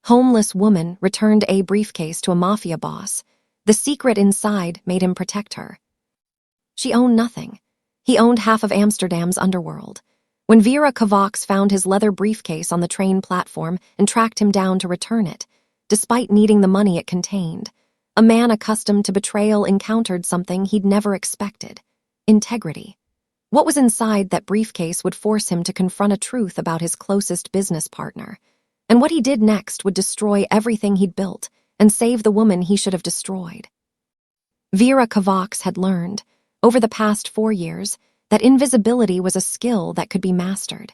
Homeless woman returned a briefcase to a Mafia boss. The secret inside made him protect her. She owned nothing. He owned half of Amsterdam's underworld. When Vera Kovács found his leather briefcase on the train platform and tracked him down to return it, despite needing the money it contained, a man accustomed to betrayal encountered something he'd never expected: integrity. What was inside that briefcase would force him to confront a truth about his closest business partner, and what he did next would destroy everything he'd built and save the woman he should have destroyed. Vera Kovács had learned, over the past 4 years, that invisibility was a skill that could be mastered.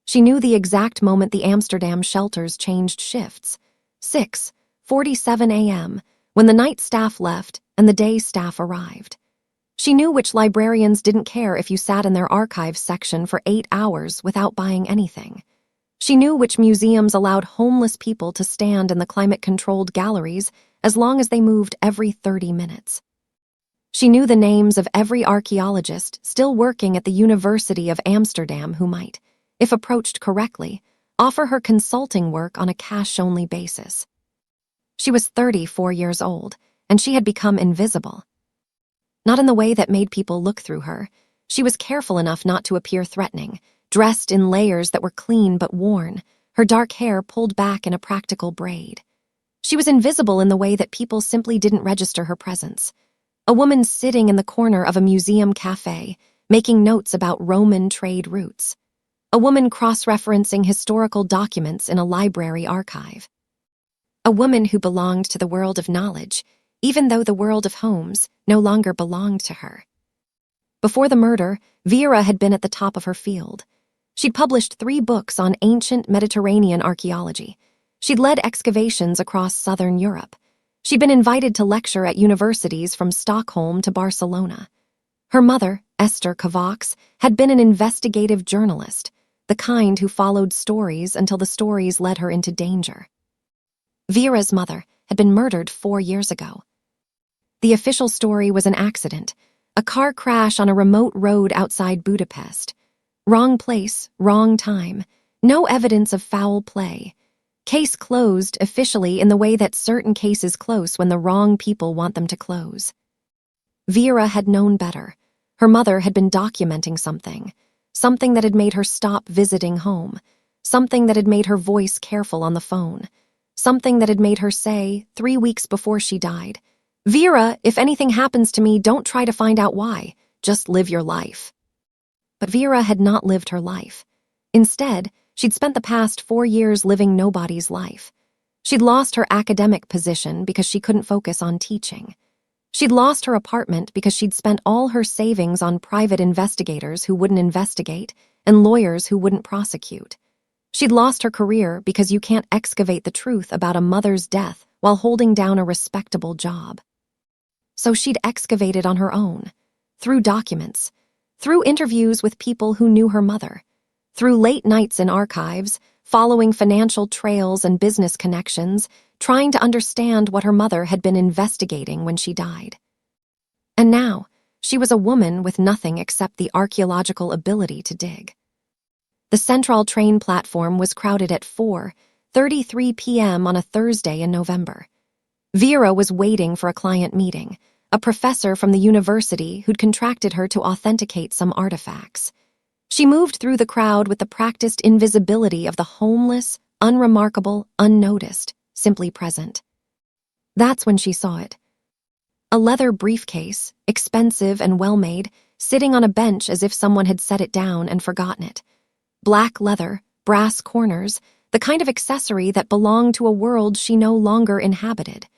She knew the exact moment the Amsterdam shelters changed shifts: 6:47 a.m., when the night staff left and the day staff arrived. She knew which librarians didn't care if you sat in their archives section for 8 hours without buying anything. She knew which museums allowed homeless people to stand in the climate-controlled galleries as long as they moved every 30 minutes. She knew the names of every archaeologist still working at the University of Amsterdam who might, if approached correctly, offer her consulting work on a cash-only basis. She was 34 years old, and she had become invisible. Not in the way that made people look through her. She was careful enough not to appear threatening, dressed in layers that were clean but worn, her dark hair pulled back in a practical braid. She was invisible in the way that people simply didn't register her presence. A woman sitting in the corner of a museum cafe, making notes about Roman trade routes. A woman cross-referencing historical documents in a library archive. A woman who belonged to the world of knowledge, even though the world of homes no longer belonged to her. Before the murder, Vera had been at the top of her field. She'd published 3 books on ancient Mediterranean archaeology. She'd led excavations across southern Europe. She'd been invited to lecture at universities from Stockholm to Barcelona. Her mother, Esther Kovács, had been an investigative journalist, the kind who followed stories until the stories led her into danger. Vera's mother had been murdered 4 years ago. The official story was an accident, a car crash on a remote road outside Budapest. Wrong place, wrong time, no evidence of foul play. Case closed officially in the way that certain cases close when the wrong people want them to close. Vera had known better. Her mother had been documenting something that had made her stop visiting home, something that had made her voice careful on the phone, something that had made her say, 3 weeks before she died, "Vera, if anything happens to me, don't try to find out why. Just live your life." But Vera had not lived her life. Instead, she'd spent the past 4 years living nobody's life. She'd lost her academic position because she couldn't focus on teaching. She'd lost her apartment because she'd spent all her savings on private investigators who wouldn't investigate and lawyers who wouldn't prosecute. She'd lost her career because you can't excavate the truth about a mother's death while holding down a respectable job. So she'd excavated on her own, through documents, through interviews with people who knew her mother, through late nights in archives, following financial trails and business connections, trying to understand what her mother had been investigating when she died. And now, she was a woman with nothing except the archaeological ability to dig. The Central train platform was crowded at 4:33 p.m. on a Thursday in November. Vera was waiting for a client meeting, a professor from the university who'd contracted her to authenticate some artifacts. She moved through the crowd with the practiced invisibility of the homeless, unremarkable, unnoticed, simply present. That's when she saw it. A leather briefcase, expensive and well-made, sitting on a bench as if someone had set it down and forgotten it. Black leather, brass corners, the kind of accessory that belonged to a world she no longer inhabited.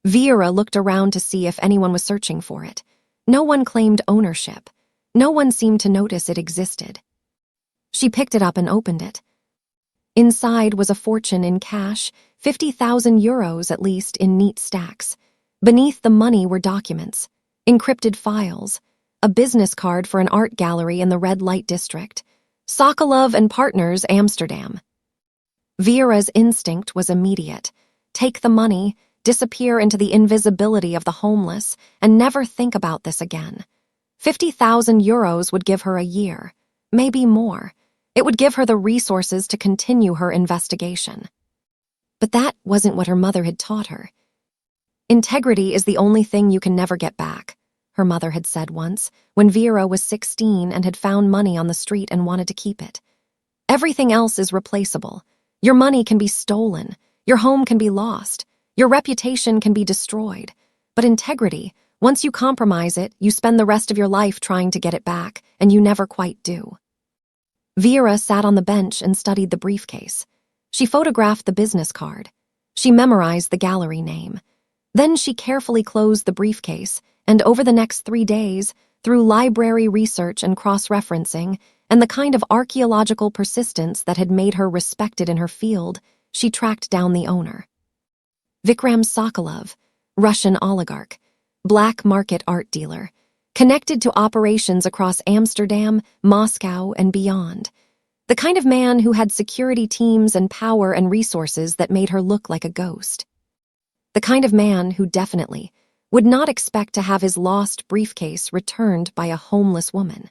Vera looked around to see if anyone was searching for it. No one claimed ownership. No one seemed to notice it existed. She picked it up and opened it. Inside was a fortune in cash, 50,000 euros at least in neat stacks. Beneath the money were documents, encrypted files, a business card for an art gallery in the red light district. Sokolov and Partners, Amsterdam. Vera's instinct was immediate. Take the money, disappear into the invisibility of the homeless, and never think about this again. 50,000 euros would give her a year, maybe more. It would give her the resources to continue her investigation. But that wasn't what her mother had taught her. Integrity is the only thing you can never get back, her mother had said once, when Vera was 16 and had found money on the street and wanted to keep it. Everything else is replaceable. Your money can be stolen. Your home can be lost. Your reputation can be destroyed. But integrity, once you compromise it, you spend the rest of your life trying to get it back, and you never quite do. Vera sat on the bench and studied the briefcase. She photographed the business card. She memorized the gallery name. Then she carefully closed the briefcase, and over the next 3 days, through library research and cross-referencing, and the kind of archaeological persistence that had made her respected in her field, she tracked down the owner. Vikram Sokolov, Russian oligarch, black market art dealer, connected to operations across Amsterdam, Moscow, and beyond. The kind of man who had security teams and power and resources that made her look like a ghost. The kind of man who definitely would not expect to have his lost briefcase returned by a homeless woman.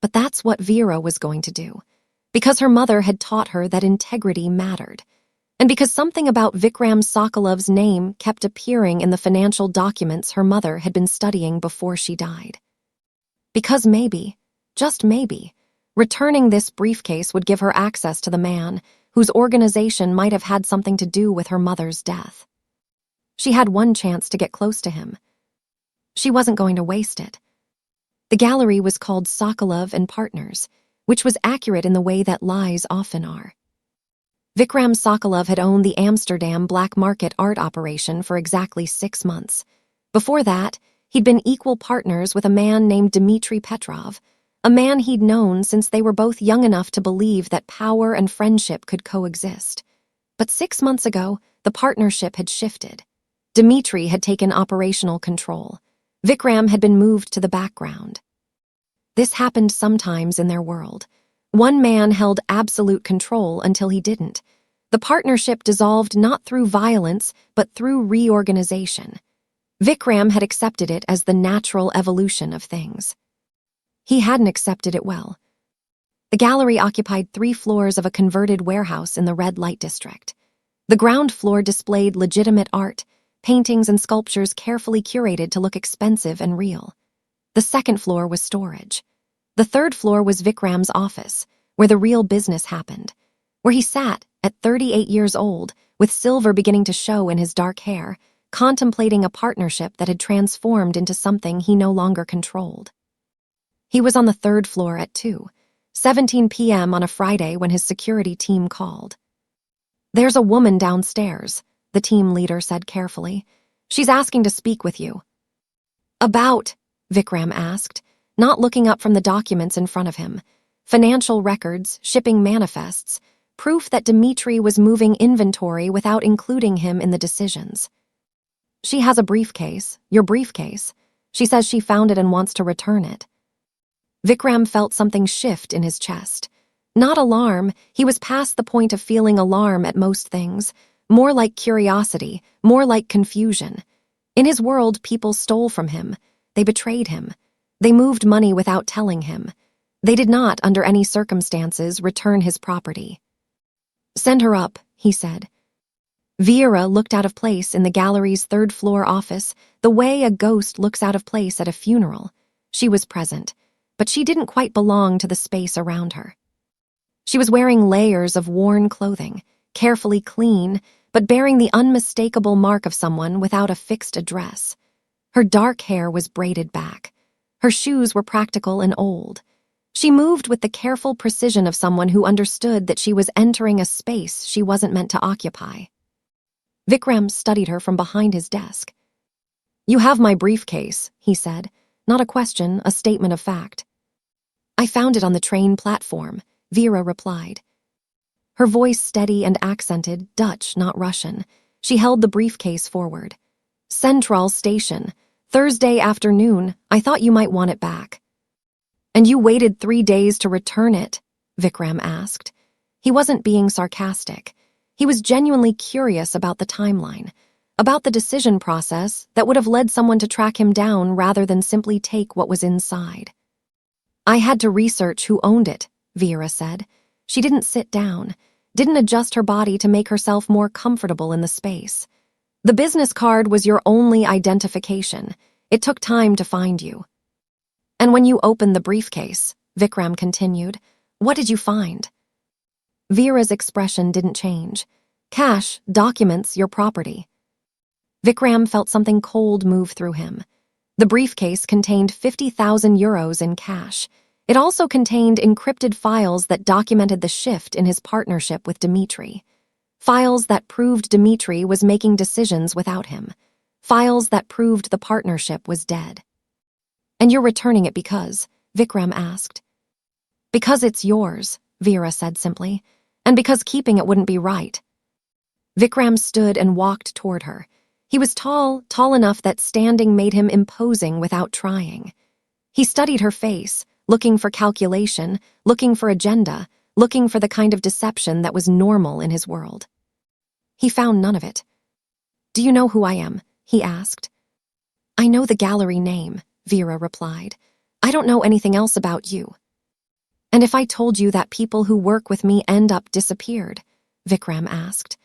But that's what Vera was going to do, because her mother had taught her that integrity mattered, and because something about Vikram Sokolov's name kept appearing in the financial documents her mother had been studying before she died. Because maybe, just maybe, returning this briefcase would give her access to the man whose organization might have had something to do with her mother's death. She had one chance to get close to him. She wasn't going to waste it. The gallery was called Sokolov and Partners, which was accurate in the way that lies often are. Vikram Sokolov had owned the Amsterdam black market art operation for exactly 6 months. Before that, he'd been equal partners with a man named Dmitry Petrov, a man he'd known since they were both young enough to believe that power and friendship could coexist. But 6 months ago, the partnership had shifted. Dmitry had taken operational control. Vikram had been moved to the background. This happened sometimes in their world. One man held absolute control until he didn't. The partnership dissolved not through violence, but through reorganization. Vikram had accepted it as the natural evolution of things. He hadn't accepted it well. The gallery occupied 3 floors of a converted warehouse in the red light district. The ground floor displayed legitimate art, paintings and sculptures carefully curated to look expensive and real. The second floor was storage. The third floor was Vikram's office, where the real business happened, where he sat, at 38 years old, with silver beginning to show in his dark hair, contemplating a partnership that had transformed into something he no longer controlled. He was on the 3rd floor at 2:17 p.m. on a Friday when his security team called. "There's a woman downstairs," the team leader said carefully. "She's asking to speak with you." "About?" Vikram asked, not looking up from the documents in front of him. Financial records, shipping manifests, proof that Dmitry was moving inventory without including him in the decisions. "She has a briefcase, your briefcase. She says she found it and wants to return it." Vikram felt something shift in his chest. Not alarm, he was past the point of feeling alarm at most things. More like curiosity, more like confusion. In his world, people stole from him. They betrayed him. They moved money without telling him. They did not, under any circumstances, return his property. "Send her up," he said. Vera looked out of place in the gallery's 3rd floor office, the way a ghost looks out of place at a funeral. She was present, but she didn't quite belong to the space around her. She was wearing layers of worn clothing, carefully clean, but bearing the unmistakable mark of someone without a fixed address. Her dark hair was braided back. Her shoes were practical and old. She moved with the careful precision of someone who understood that she was entering a space she wasn't meant to occupy. Vikram studied her from behind his desk. "You have my briefcase," he said. Not a question, a statement of fact. "I found it on the train platform," Vera replied. Her voice steady and accented, Dutch, not Russian. She held the briefcase forward. "Central Station, Thursday afternoon. I thought you might want it back." "And you waited 3 days to return it?" Vikram asked. He wasn't being sarcastic. He was genuinely curious about the timeline, about the decision process that would have led someone to track him down rather than simply take what was inside. "I had to research who owned it," Vera said. She didn't sit down. didn't adjust her body to make herself more comfortable in the space. The business card was your only identification. It took time to find you. And when you opened the briefcase, Vikram continued, what did you find? Vera's expression didn't change. Cash, documents, your property. Vikram felt something cold move through him. The briefcase contained 50,000 euros in cash. It also contained encrypted files that documented the shift in his partnership with Dmitry. Files that proved Dmitry was making decisions without him. Files that proved the partnership was dead. And you're returning it because, Vikram asked. Because it's yours, Vera said simply, and because keeping it wouldn't be right. Vikram stood and walked toward her. He was tall enough that standing made him imposing without trying. He studied her face, looking for calculation, looking for agenda, looking for the kind of deception that was normal in his world. He found none of it. Do you know who I am? He asked. I know the gallery name, Vera replied. I don't know anything else about you. And if I told you that people who work with me end up disappeared? Vikram asked.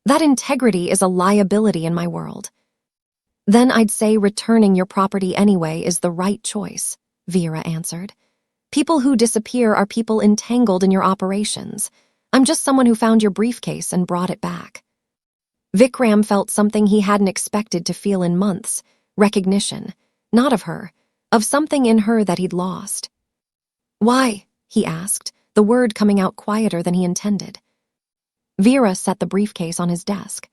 That integrity is a liability in my world. Then I'd say returning your property anyway is the right choice, Vera answered. People who disappear are people entangled in your operations. I'm just someone who found your briefcase and brought it back. Vikram felt something he hadn't expected to feel in months, recognition, not of her, of something in her that he'd lost. Why? He asked, the word coming out quieter than he intended. Vera set the briefcase on his desk.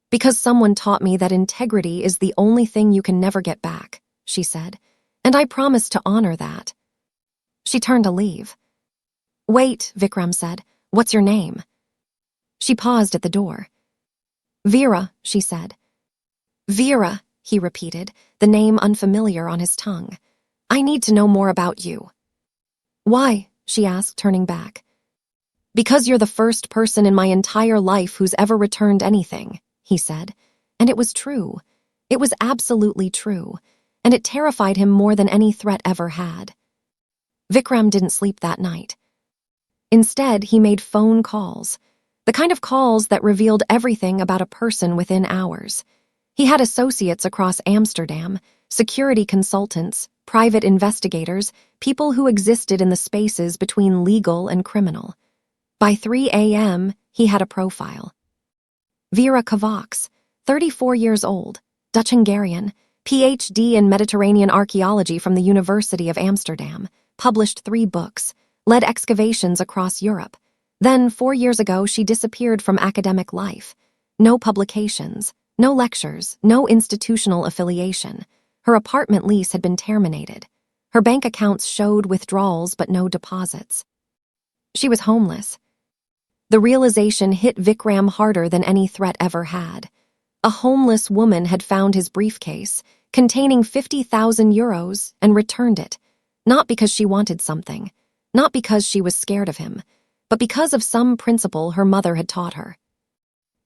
Because someone taught me that integrity is the only thing you can never get back, she said, and I promised to honor that. She turned to leave. Wait, Vikram said, what's your name? She paused at the door. Vera, she said. Vera, he repeated, the name unfamiliar on his tongue. I need to know more about you. Why? She asked, turning back. Because you're the first person in my entire life who's ever returned anything, he said. And it was true. It was absolutely true. And it terrified him more than any threat ever had. Vikram didn't sleep that night. Instead, he made phone calls. The kind of calls that revealed everything about a person within hours. He had associates across Amsterdam, security consultants, private investigators, people who existed in the spaces between legal and criminal. By 3 a.m., he had a profile. Vera Kovács, 34 years old, Dutch-Hungarian, Ph.D. in Mediterranean archaeology from the University of Amsterdam, published 3 books, led excavations across Europe. Then, 4 years ago, she disappeared from academic life. No publications, no lectures, no institutional affiliation. Her apartment lease had been terminated. Her bank accounts showed withdrawals but no deposits. She was homeless. The realization hit Vikram harder than any threat ever had. A homeless woman had found his briefcase, containing 50,000 euros, and returned it, not because she wanted something, not because she was scared of him, but because of some principle her mother had taught her.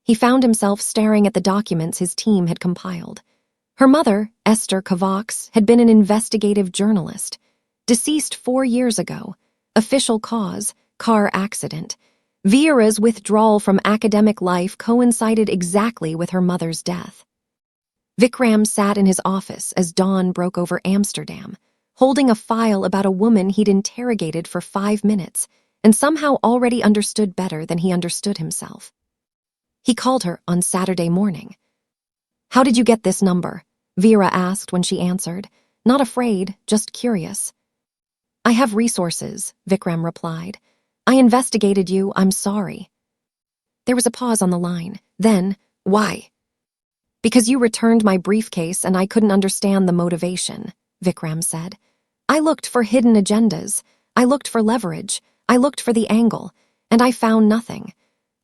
He found himself staring at the documents his team had compiled. Her mother, Esther Kovács, had been an investigative journalist, deceased 4 years ago, official cause, car accident. Vera's withdrawal from academic life coincided exactly with her mother's death. Vikram sat in his office as dawn broke over Amsterdam, holding a file about a woman he'd interrogated for 5 minutes and somehow already understood better than he understood himself. He called her on Saturday morning. How did you get this number? Vera asked when she answered, not afraid, just curious. I have resources, Vikram replied. I investigated you, I'm sorry. There was a pause on the line. Then, why? Because you returned my briefcase and I couldn't understand the motivation, Vikram said. I looked for hidden agendas. I looked for leverage. I looked for the angle. And I found nothing.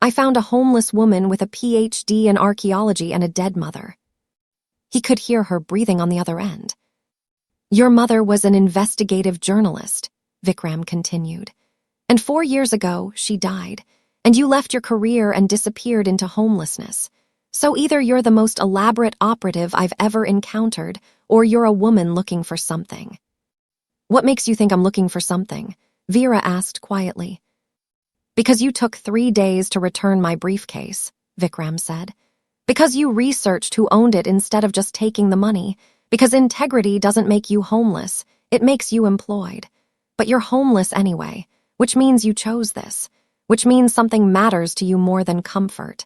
I found a homeless woman with a Ph.D. in archaeology and a dead mother. He could hear her breathing on the other end. Your mother was an investigative journalist, Vikram continued. And 4 years ago, she died, and you left your career and disappeared into homelessness. So either you're the most elaborate operative I've ever encountered, or you're a woman looking for something. What makes you think I'm looking for something? Vera asked quietly. Because you took 3 days to return my briefcase, Vikram said. Because you researched who owned it instead of just taking the money. Because integrity doesn't make you homeless, it makes you employed. But you're homeless anyway, which means you chose this, which means something matters to you more than comfort.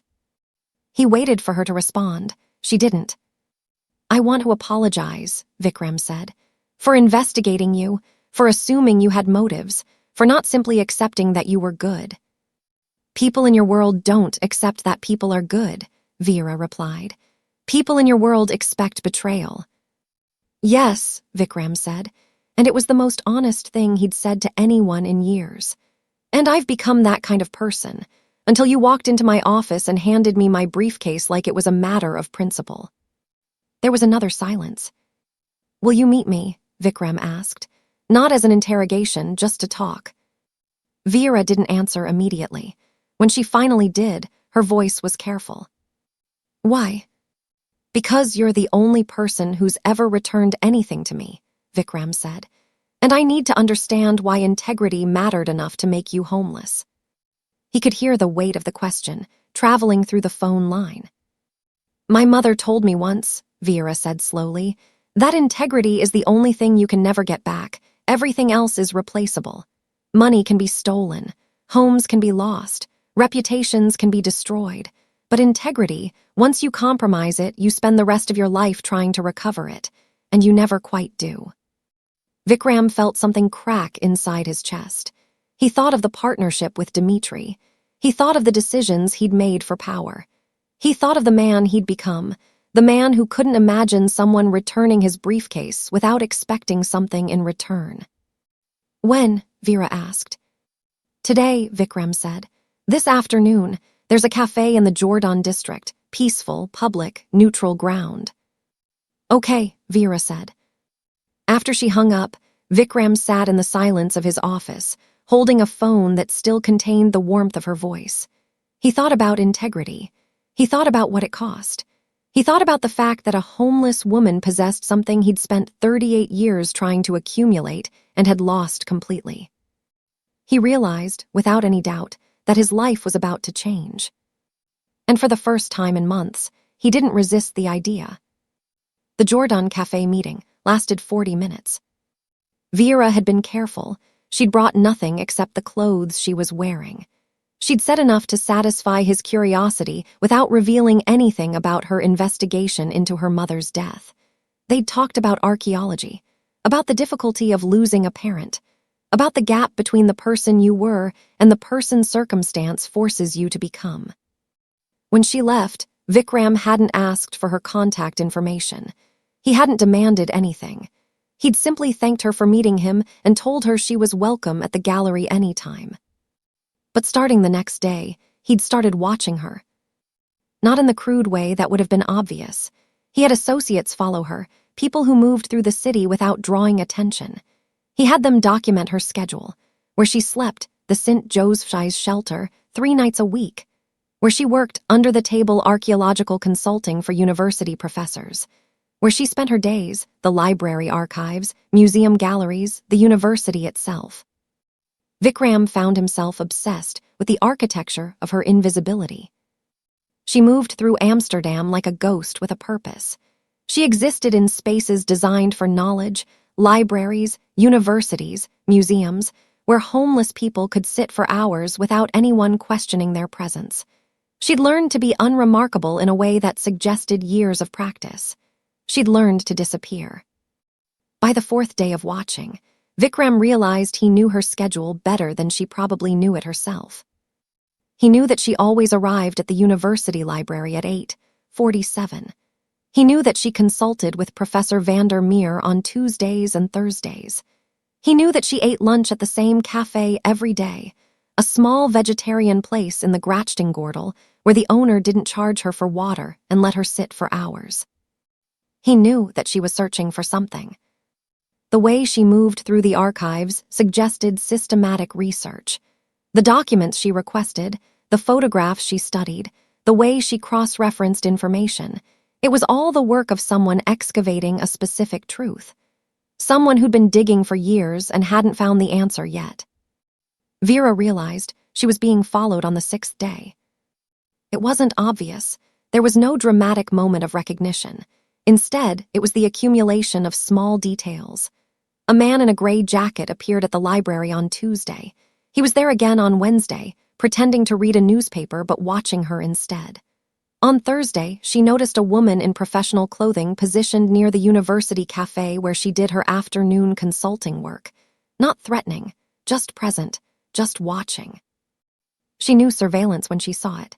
He waited for her to respond. She didn't. I want to apologize, Vikram said, for investigating you, for assuming you had motives, for not simply accepting that you were good. People in your world don't accept that people are good, Vera replied. People in your world expect betrayal. Yes, Vikram said, and it was the most honest thing he'd said to anyone in years. And I've become that kind of person, until you walked into my office and handed me my briefcase like it was a matter of principle. There was another silence. Will you meet me? Vikram asked, not as an interrogation, just to talk. Vera didn't answer immediately. When she finally did, her voice was careful. Why? Because you're the only person who's ever returned anything to me, Vikram said, and I need to understand why integrity mattered enough to make you homeless. He could hear the weight of the question, traveling through the phone line. My mother told me once, Vera said slowly, that integrity is the only thing you can never get back. Everything else is replaceable. Money can be stolen, homes can be lost, reputations can be destroyed. But integrity, once you compromise it, you spend the rest of your life trying to recover it, and you never quite do. Vikram felt something crack inside his chest. He thought of the partnership with Dmitri. He thought of the decisions he'd made for power. He thought of the man he'd become, the man who couldn't imagine someone returning his briefcase without expecting something in return. When? Vera asked. Today, Vikram said. This afternoon. There's a cafe in the Jordan district, peaceful, public, neutral ground. Okay, Vera said. After she hung up, Vikram sat in the silence of his office, holding a phone that still contained the warmth of her voice. He thought about integrity. He thought about what it cost. He thought about the fact that a homeless woman possessed something he'd spent 38 years trying to accumulate and had lost completely. He realized, without any doubt, that his life was about to change. And for the first time in months, he didn't resist the idea. The Jordan Cafe meeting lasted 40 minutes. Vera had been careful. She'd brought nothing except the clothes she was wearing. She'd said enough to satisfy his curiosity without revealing anything about her investigation into her mother's death. They'd talked about archaeology, about the difficulty of losing a parent, about the gap between the person you were and the person circumstance forces you to become. When she left, Vikram hadn't asked for her contact information. He hadn't demanded anything. He'd simply thanked her for meeting him and told her she was welcome at the gallery anytime. But starting the next day, he'd started watching her. Not in the crude way that would have been obvious. He had associates follow her, people who moved through the city without drawing attention. He had them document her schedule, where she slept, the St. Joseph's shelter, 3 nights a week, where she worked under-the-table archaeological consulting for university professors, where she spent her days, the library archives, museum galleries, the university itself. Vikram found himself obsessed with the architecture of her invisibility. She moved through Amsterdam like a ghost with a purpose. She existed in spaces designed for knowledge, libraries, universities, museums, where homeless people could sit for hours without anyone questioning their presence. She'd learned to be unremarkable in a way that suggested years of practice. She'd learned to disappear. By the 4th day of watching, Vikram realized he knew her schedule better than she probably knew it herself. He knew that she always arrived at the university library at 8:47. He knew that she consulted with Professor Vander Meer on Tuesdays and Thursdays. He knew that she ate lunch at the same cafe every day, a small vegetarian place in the Grachtengordel where the owner didn't charge her for water and let her sit for hours. He knew that she was searching for something. The way she moved through the archives suggested systematic research. The documents she requested, the photographs she studied, the way she cross-referenced information, it was all the work of someone excavating a specific truth. Someone who'd been digging for years and hadn't found the answer yet. Vera realized she was being followed on the 6th day. It wasn't obvious. There was no dramatic moment of recognition. Instead, it was the accumulation of small details. A man in a gray jacket appeared at the library on Tuesday. He was there again on Wednesday, pretending to read a newspaper but watching her instead. On Thursday, she noticed a woman in professional clothing positioned near the university cafe where she did her afternoon consulting work. Not threatening, just present, just watching. She knew surveillance when she saw it.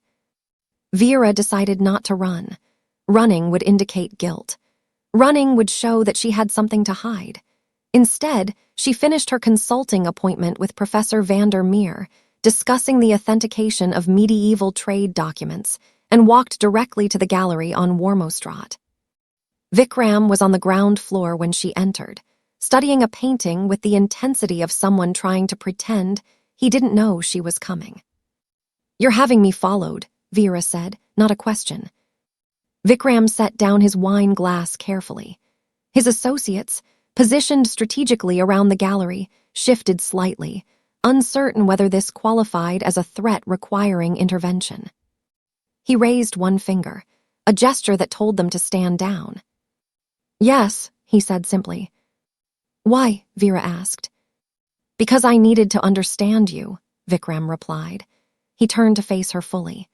Vera decided not to run. Running would indicate guilt. Running would show that she had something to hide. Instead, she finished her consulting appointment with Professor Vander Meer, discussing the authentication of medieval trade documents, and walked directly to the gallery on Warmoestraat. Vikram was on the ground floor when she entered, studying a painting with the intensity of someone trying to pretend he didn't know she was coming. "You're having me followed," Vera said, not a question. Vikram set down his wine glass carefully. His associates, positioned strategically around the gallery, shifted slightly, uncertain whether this qualified as a threat requiring intervention. He raised one finger, a gesture that told them to stand down. "Yes," he said simply. "Why?" Vera asked. "Because I needed to understand you," Vikram replied. He turned to face her fully.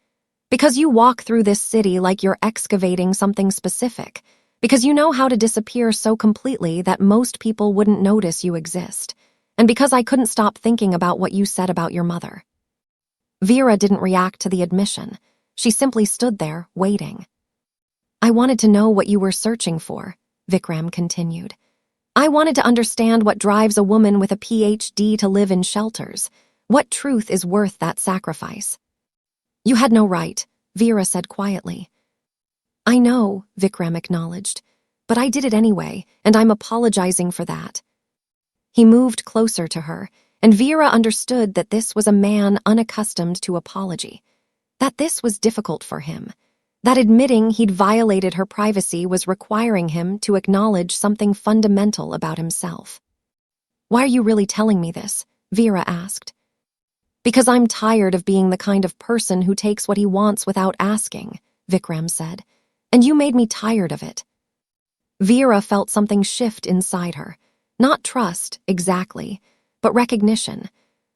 "Because you walk through this city like you're excavating something specific. Because you know how to disappear so completely that most people wouldn't notice you exist. And because I couldn't stop thinking about what you said about your mother." Vera didn't react to the admission. She simply stood there, waiting. "I wanted to know what you were searching for," Vikram continued. "I wanted to understand what drives a woman with a PhD to live in shelters. What truth is worth that sacrifice?" "You had no right," Vera said quietly. "I know," Vikram acknowledged, "but I did it anyway, and I'm apologizing for that." He moved closer to her, and Vera understood that this was a man unaccustomed to apology, that this was difficult for him, that admitting he'd violated her privacy was requiring him to acknowledge something fundamental about himself. "Why are you really telling me this?" Vera asked. "Because I'm tired of being the kind of person who takes what he wants without asking," Vikram said. "And you made me tired of it." Vera felt something shift inside her. Not trust, exactly, but recognition.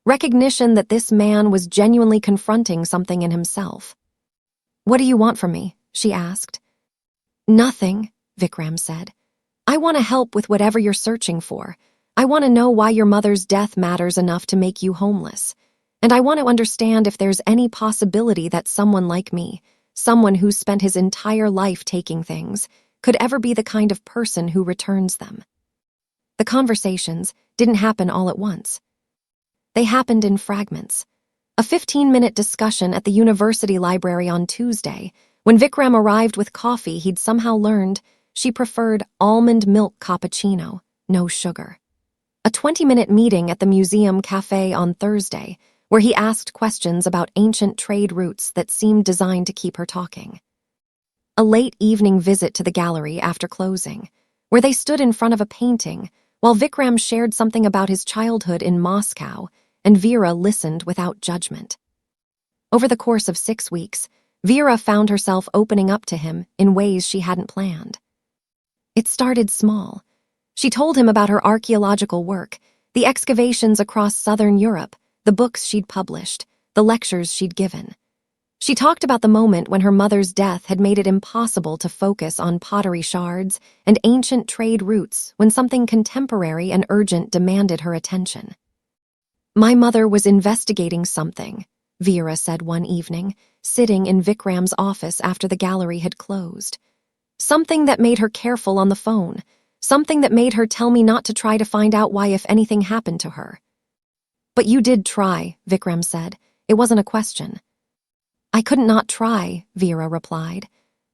Recognition that this man was genuinely confronting something in himself. "What do you want from me?" she asked. "Nothing," Vikram said. "I want to help with whatever you're searching for. I want to know why your mother's death matters enough to make you homeless. And I want to understand if there's any possibility that someone like me, someone who's spent his entire life taking things, could ever be the kind of person who returns them." The conversations didn't happen all at once. They happened in fragments. A 15-minute discussion at the university library on Tuesday. When Vikram arrived with coffee, he'd somehow learned she preferred almond milk cappuccino, no sugar. A 20-minute meeting at the museum cafe on Thursday, where he asked questions about ancient trade routes that seemed designed to keep her talking. A late evening visit to the gallery after closing, where they stood in front of a painting while Vikram shared something about his childhood in Moscow, and Vera listened without judgment. Over the course of 6 weeks, Vera found herself opening up to him in ways she hadn't planned. It started small. She told him about her archaeological work, the excavations across southern Europe, the books she'd published, the lectures she'd given. She talked about the moment when her mother's death had made it impossible to focus on pottery shards and ancient trade routes when something contemporary and urgent demanded her attention. "My mother was investigating something," Vera said one evening, sitting in Vikram's office after the gallery had closed. "Something that made her careful on the phone, something that made her tell me not to try to find out why if anything happened to her." "But you did try," Vikram said. "It wasn't a question." "I couldn't not try," Vera replied.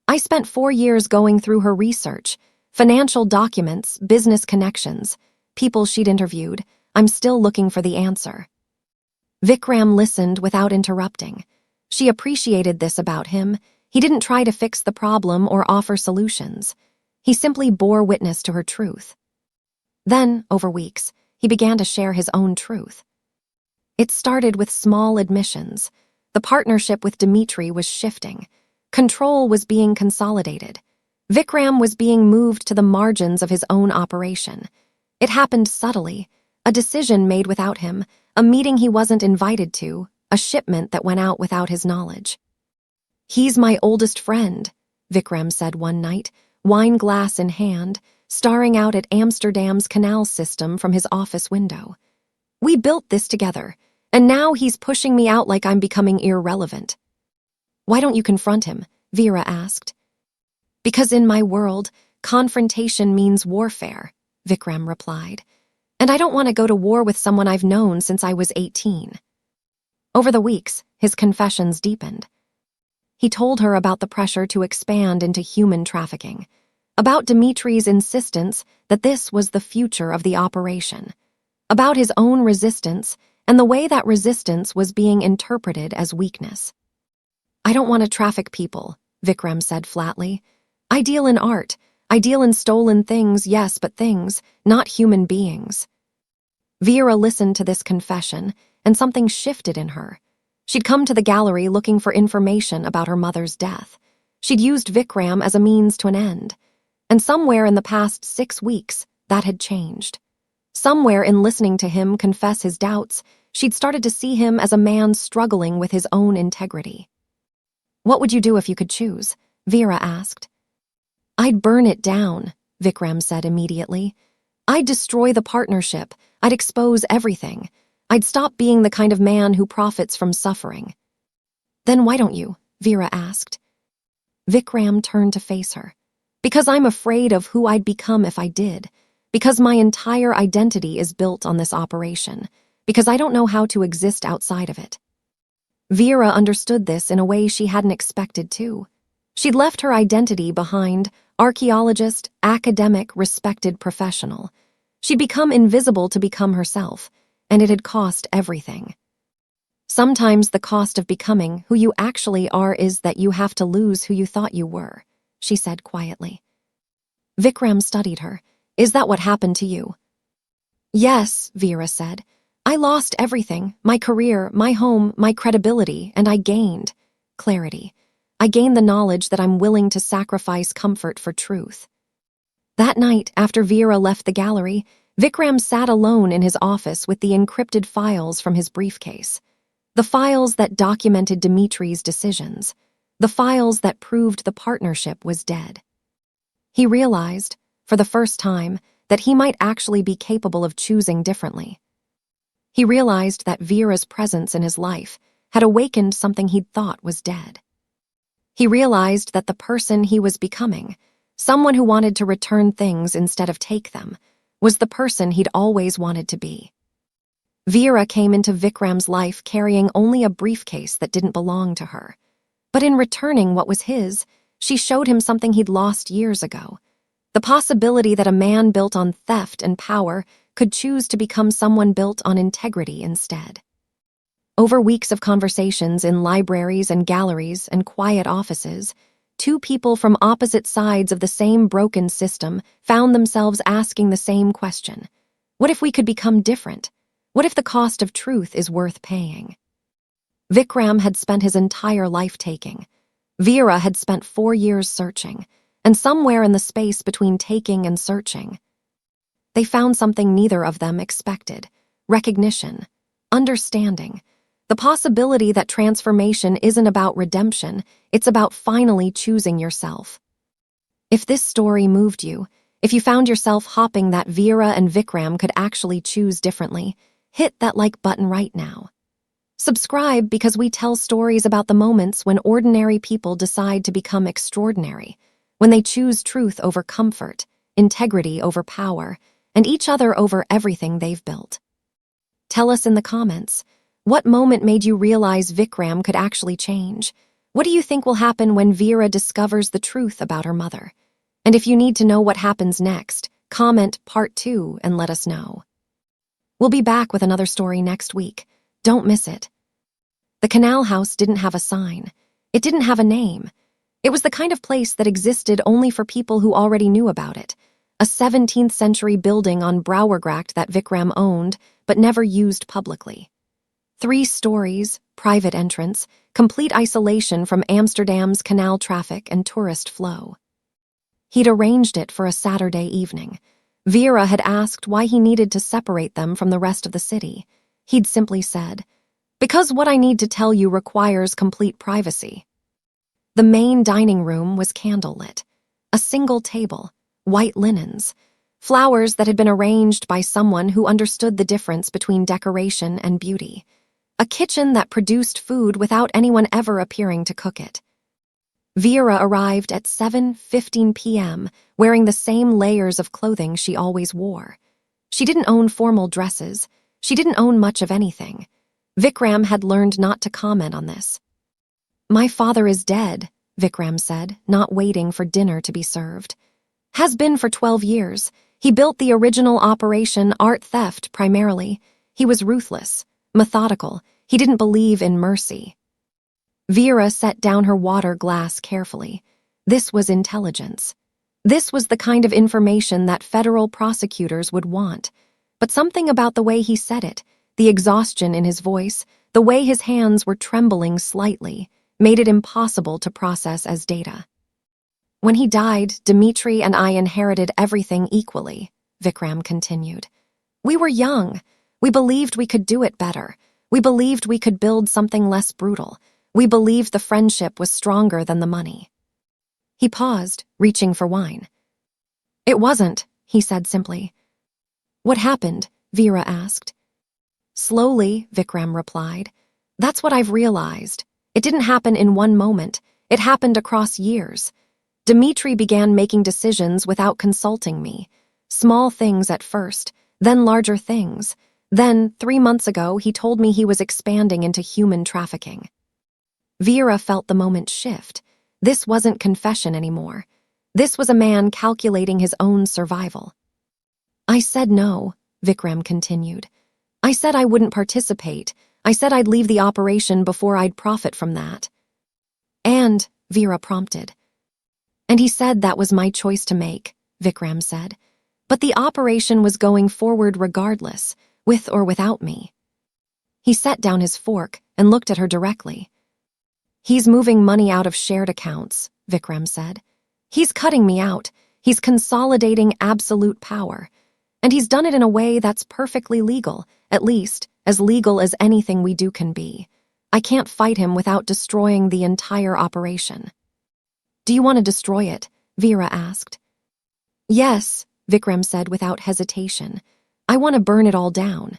"I spent 4 years going through her research, financial documents, business connections, people she'd interviewed. I'm still looking for the answer." Vikram listened without interrupting. She appreciated this about him. He didn't try to fix the problem or offer solutions. He simply bore witness to her truth. Then, over weeks, he began to share his own truth. It started with small admissions. The partnership with Dmitri was shifting. Control was being consolidated. Vikram was being moved to the margins of his own operation. It happened subtly, a decision made without him, a meeting he wasn't invited to, a shipment that went out without his knowledge. "He's my oldest friend," Vikram said one night, wine glass in hand, staring out at Amsterdam's canal system from his office window. "We built this together, and now he's pushing me out like I'm becoming irrelevant." "Why don't you confront him?" Vera asked. "Because in my world, confrontation means warfare," Vikram replied. "And I don't want to go to war with someone I've known since I was 18. Over the weeks, his confessions deepened. He told her about the pressure to expand into human trafficking, about Dmitri's insistence that this was the future of the operation, about his own resistance and the way that resistance was being interpreted as weakness. "I don't want to traffic people," Vikram said flatly. "I deal in art. I deal in stolen things, yes, but things, not human beings." Vera listened to this confession, and something shifted in her. She'd come to the gallery looking for information about her mother's death. She'd used Vikram as a means to an end. And somewhere in the past 6 weeks, that had changed. Somewhere in listening to him confess his doubts, she'd started to see him as a man struggling with his own integrity. "What would you do if you could choose?" Vera asked. "I'd burn it down," Vikram said immediately. "I'd destroy the partnership. I'd expose everything. I'd stop being the kind of man who profits from suffering." "Then why don't you?" Vera asked. Vikram turned to face her. "Because I'm afraid of who I'd become if I did. Because my entire identity is built on this operation. Because I don't know how to exist outside of it." Vera understood this in a way she hadn't expected to. She'd left her identity behind, archaeologist, academic, respected professional. She'd become invisible to become herself, and it had cost everything. "Sometimes the cost of becoming who you actually are is that you have to lose who you thought you were," she said quietly. Vikram studied her. "Is that what happened to you?" "Yes," Vera said. "I lost everything, my career, my home, my credibility, and I gained clarity. I gained the knowledge that I'm willing to sacrifice comfort for truth." That night, after Vera left the gallery, Vikram sat alone in his office with the encrypted files from his briefcase. The files that documented Dmitri's decisions. The files that proved the partnership was dead. He realized, for the first time, that he might actually be capable of choosing differently. He realized that Vera's presence in his life had awakened something he'd thought was dead. He realized that the person he was becoming, someone who wanted to return things instead of take them, was the person he'd always wanted to be. Vera came into Vikram's life carrying only a briefcase that didn't belong to her. But in returning what was his, she showed him something he'd lost years ago. The possibility that a man built on theft and power could choose to become someone built on integrity instead. Over weeks of conversations in libraries and galleries and quiet offices, two people from opposite sides of the same broken system found themselves asking the same question. What if we could become different? What if the cost of truth is worth paying? Vikram had spent his entire life taking. Vera had spent 4 years searching, and somewhere in the space between taking and searching, they found something neither of them expected: recognition, understanding, the possibility that transformation isn't about redemption, it's about finally choosing yourself. If this story moved you, if you found yourself hopping that Vera and Vikram could actually choose differently, hit that like button right now. Subscribe because we tell stories about the moments when ordinary people decide to become extraordinary, when they choose truth over comfort, integrity over power, and each other over everything they've built. Tell us in the comments, what moment made you realize Vikram could actually change? What do you think will happen when Vera discovers the truth about her mother? And if you need to know what happens next, comment part 2 and let us know. We'll be back with another story next week. Don't miss it. The canal house didn't have a sign. It didn't have a name. It was the kind of place that existed only for people who already knew about it. A 17th century building on Brouwergracht that Vikram owned, but never used publicly. 3 stories, private entrance, complete isolation from Amsterdam's canal traffic and tourist flow. He'd arranged it for a Saturday evening. Vera had asked why he needed to separate them from the rest of the city. He'd simply said, "Because what I need to tell you requires complete privacy." The main dining room was candlelit. A single table, white linens, flowers that had been arranged by someone who understood the difference between decoration and beauty. A kitchen that produced food without anyone ever appearing to cook it. Vera arrived at 7:15 p.m., wearing the same layers of clothing she always wore. She didn't own formal dresses. She didn't own much of anything. Vikram had learned not to comment on this. "My father is dead," Vikram said, not waiting for dinner to be served. "Has been for 12 years. He built the original operation art theft primarily. He was ruthless, methodical. He didn't believe in mercy." Vera set down her water glass carefully. This was intelligence. This was the kind of information that federal prosecutors would want. But something about the way he said it, the exhaustion in his voice, the way his hands were trembling slightly, made it impossible to process as data. "When he died, Dmitri and I inherited everything equally," Vikram continued. "We were young. We believed we could do it better. We believed we could build something less brutal. We believed the friendship was stronger than the money." He paused, reaching for wine. "It wasn't," he said simply. "What happened?" Vera asked. "Slowly," Vikram replied. "That's what I've realized. It didn't happen in one moment. It happened across years. Dmitri began making decisions without consulting me. Small things at first, then larger things. Then, 3 months ago, he told me he was expanding into human trafficking." Vera felt the moment shift. This wasn't confession anymore. This was a man calculating his own survival. "I said no," Vikram continued. "I said I wouldn't participate. I said I'd leave the operation before I'd profit from that." "And," Vera prompted. "And he said that was my choice to make," Vikram said. "But the operation was going forward regardless, with or without me." He set down his fork and looked at her directly. "He's moving money out of shared accounts," Vikram said. "He's cutting me out. He's consolidating absolute power. And he's done it in a way that's perfectly legal, at least as legal as anything we do can be. I can't fight him without destroying the entire operation." "Do you want to destroy it?" Vera asked. "Yes," Vikram said without hesitation. "I want to burn it all down."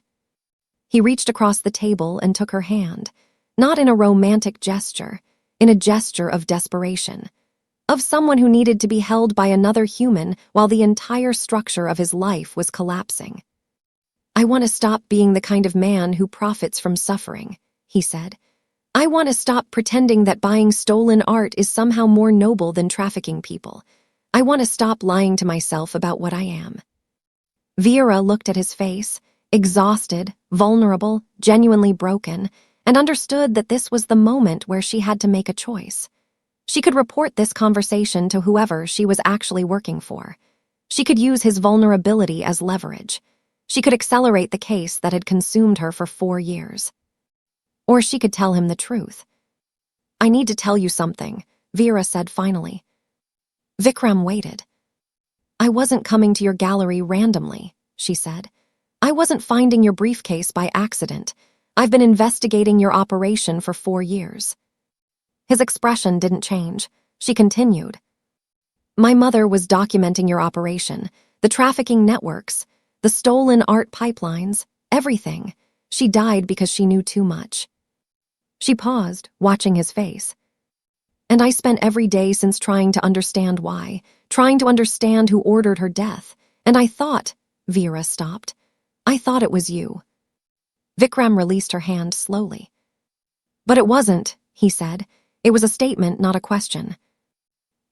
He reached across the table and took her hand, not in a romantic gesture, in a gesture of desperation, of someone who needed to be held by another human while the entire structure of his life was collapsing. "I want to stop being the kind of man who profits from suffering," he said. "I want to stop pretending that buying stolen art is somehow more noble than trafficking people. I want to stop lying to myself about what I am." Vera looked at his face, exhausted, vulnerable, genuinely broken, and understood that this was the moment where she had to make a choice. She could report this conversation to whoever she was actually working for. She could use his vulnerability as leverage. She could accelerate the case that had consumed her for 4 years. Or she could tell him the truth. "I need to tell you something," Vera said finally. Vikram waited. "I wasn't coming to your gallery randomly," she said. "I wasn't finding your briefcase by accident. I've been investigating your operation for 4 years." His expression didn't change. She continued. "My mother was documenting your operation, the trafficking networks, the stolen art pipelines, everything. She died because she knew too much." She paused, watching his face. "And I spent every day since trying to understand why, trying to understand who ordered her death. And I thought," Vera stopped, "I thought it was you." Vikram released her hand slowly. "But it wasn't," he said. "It was a statement, not a question."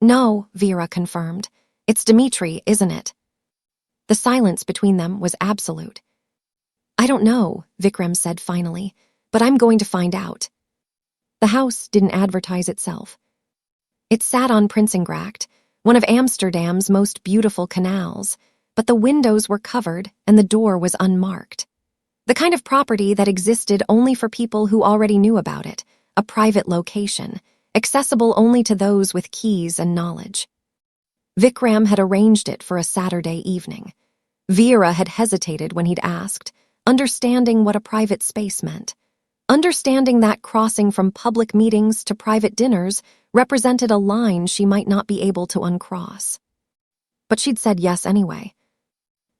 "No," Vera confirmed. "It's Dmitri, isn't it?" The silence between them was absolute. "I don't know," Vikram said finally, "but I'm going to find out." The house didn't advertise itself. It sat on Prinsengracht, one of Amsterdam's most beautiful canals, but the windows were covered and the door was unmarked. The kind of property that existed only for people who already knew about it, a private location, accessible only to those with keys and knowledge. Vikram had arranged it for a Saturday evening. Vera had hesitated when he'd asked, understanding what a private space meant. Understanding that crossing from public meetings to private dinners represented a line she might not be able to uncross. But she'd said yes anyway.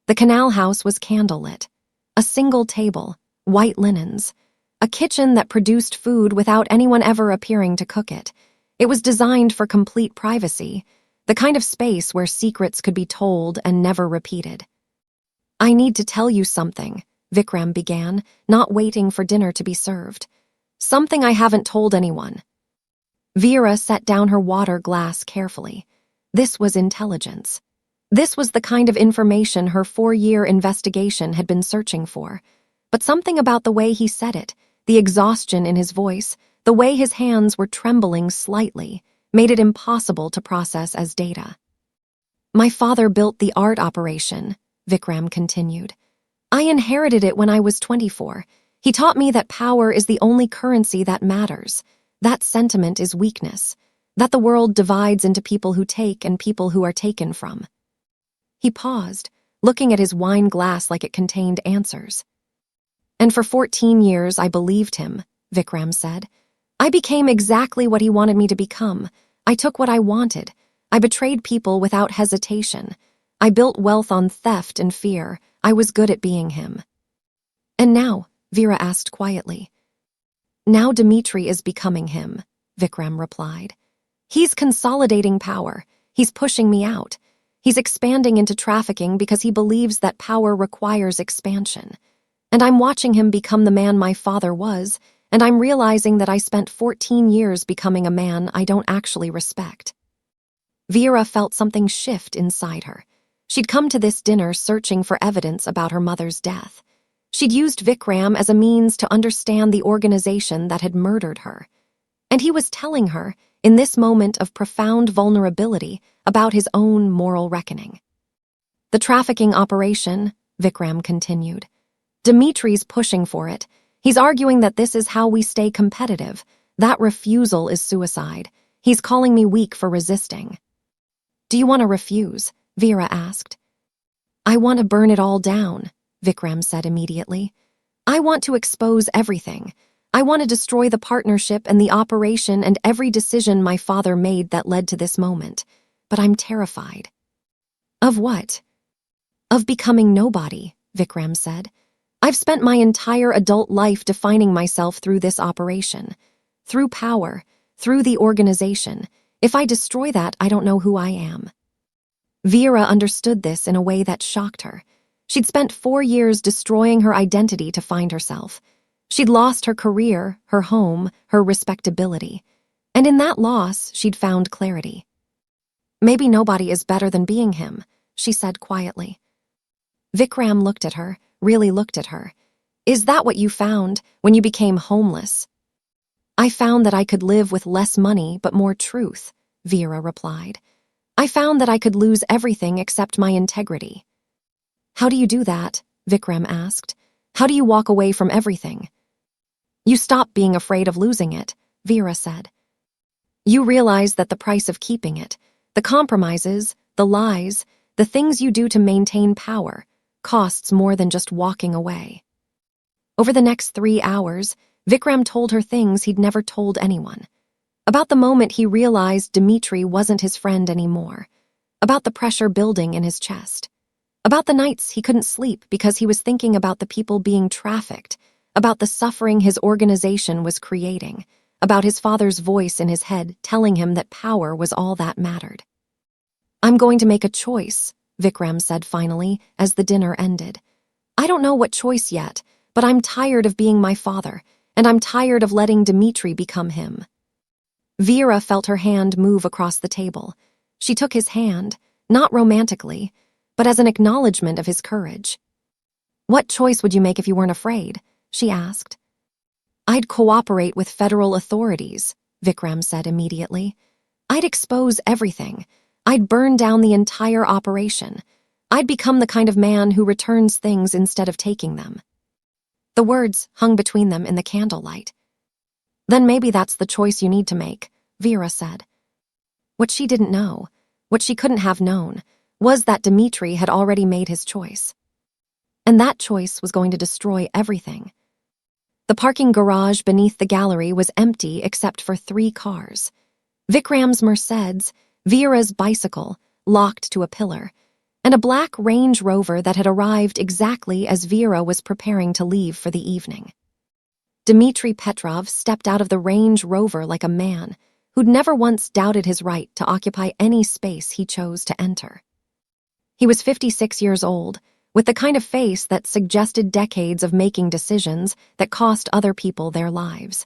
The canal house was candlelit. A single table, white linens, a kitchen that produced food without anyone ever appearing to cook it. It was designed for complete privacy, the kind of space where secrets could be told and never repeated. "I need to tell you something," Vikram began, not waiting for dinner to be served. "Something I haven't told anyone." Vera set down her water glass carefully. This was intelligence. This was the kind of information her 4-year investigation had been searching for. But something about the way he said it, the exhaustion in his voice, the way his hands were trembling slightly, made it impossible to process as data. "My father built the art operation," Vikram continued. "I inherited it when I was 24. He taught me that power is the only currency that matters. That sentiment is weakness. That the world divides into people who take and people who are taken from." He paused, looking at his wine glass like it contained answers. "And for 14 years I believed him," Vikram said. "I became exactly what he wanted me to become. I took what I wanted. I betrayed people without hesitation. I built wealth on theft and fear. I was good at being him." "And now?" Vera asked quietly. "Now Dmitri is becoming him," Vikram replied. "He's consolidating power. He's pushing me out. He's expanding into trafficking because he believes that power requires expansion. And I'm watching him become the man my father was, and I'm realizing that I spent 14 years becoming a man I don't actually respect." Vera felt something shift inside her. She'd come to this dinner searching for evidence about her mother's death. She'd used Vikram as a means to understand the organization that had murdered her. And he was telling her, in this moment of profound vulnerability, about his own moral reckoning. "The trafficking operation," Vikram continued. "Dimitri's pushing for it. He's arguing that this is how we stay competitive. That refusal is suicide. He's calling me weak for resisting." "Do you want to refuse?" Vera asked. "I want to burn it all down," Vikram said immediately. "I want to expose everything. I want to destroy the partnership and the operation and every decision my father made that led to this moment. But I'm terrified." "Of what?" "Of becoming nobody," Vikram said. "I've spent my entire adult life defining myself through this operation. Through power, through the organization. If I destroy that, I don't know who I am." Vera understood this in a way that shocked her. She'd spent 4 years destroying her identity to find herself. She'd lost her career, her home, her respectability. And in that loss, she'd found clarity. "Maybe nobody is better than being him," she said quietly. Vikram looked at her, really looked at her. "Is that what you found when you became homeless?" "I found that I could live with less money but more truth," Vera replied. "I found that I could lose everything except my integrity." "How do you do that?" Vikram asked. "How do you walk away from everything?" "You stop being afraid of losing it," Vera said. "You realize that the price of keeping it, the compromises, the lies, the things you do to maintain power, costs more than just walking away." Over the next 3 hours, Vikram told her things he'd never told anyone. About the moment he realized Dmitri wasn't his friend anymore. About the pressure building in his chest. About the nights he couldn't sleep because he was thinking about the people being trafficked, about the suffering his organization was creating, about his father's voice in his head telling him that power was all that mattered. "I'm going to make a choice," Vikram said finally, as the dinner ended. "I don't know what choice yet, but I'm tired of being my father, and I'm tired of letting Dmitri become him." Vera felt her hand move across the table. She took his hand, not romantically, but as an acknowledgement of his courage. "What choice would you make if you weren't afraid?" she asked. "I'd cooperate with federal authorities," Vikram said immediately. "I'd expose everything. I'd burn down the entire operation. I'd become the kind of man who returns things instead of taking them." The words hung between them in the candlelight. Then maybe that's the choice you need to make, Vera said. What she didn't know, what she couldn't have known, was that Dmitri had already made his choice. And that choice was going to destroy everything. The parking garage beneath the gallery was empty except for 3 cars. Vikram's Mercedes, Vera's bicycle, locked to a pillar, and a black Range Rover that had arrived exactly as Vera was preparing to leave for the evening. Dmitri Petrov stepped out of the Range Rover like a man who'd never once doubted his right to occupy any space he chose to enter. He was 56 years old, with the kind of face that suggested decades of making decisions that cost other people their lives.